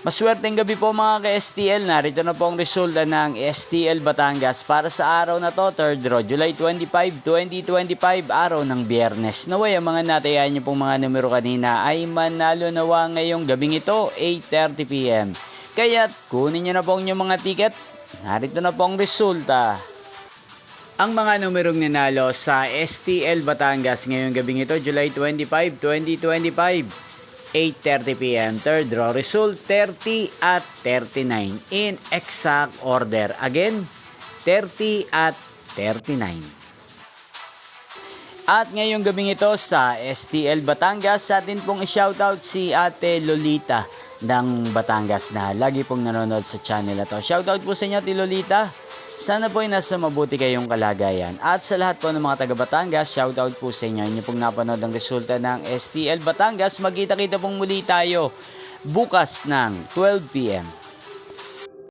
Maswerteng gabi po mga ka-STL. Narito na po ang resulta ng STL Batangas para sa araw na to, 3rd draw, July 25, 2025, araw ng Biyernes. Naway ang mga natayan niyo pong mga numero kanina ay manalo nawa ngayong gabing ito, 8:30 PM. Kaya't kunin niyo na po ang inyong mga ticket. Narito na po ang resulta. Ang mga numerong nanalo sa STL Batangas ngayong gabing ito, July 25, 2025. 8:30 PM. Third draw result 30 at 39 in exact order. Again, 30 at 39. At ngayong gabing ito sa STL Batangas, sa atin pong i-shoutout si Ate Lolita ng Batangas na lagi pong nanonood sa channel na to. Shoutout po sa inyo, Ate Lolita. Sana po ay nasa mabuti kayong kalagayan. At sa lahat po ng mga taga Batangas, shoutout po sa inyo. Inyo pong napanood ang resulta ng STL Batangas. Magkita-kita pong muli tayo bukas ng 12 PM.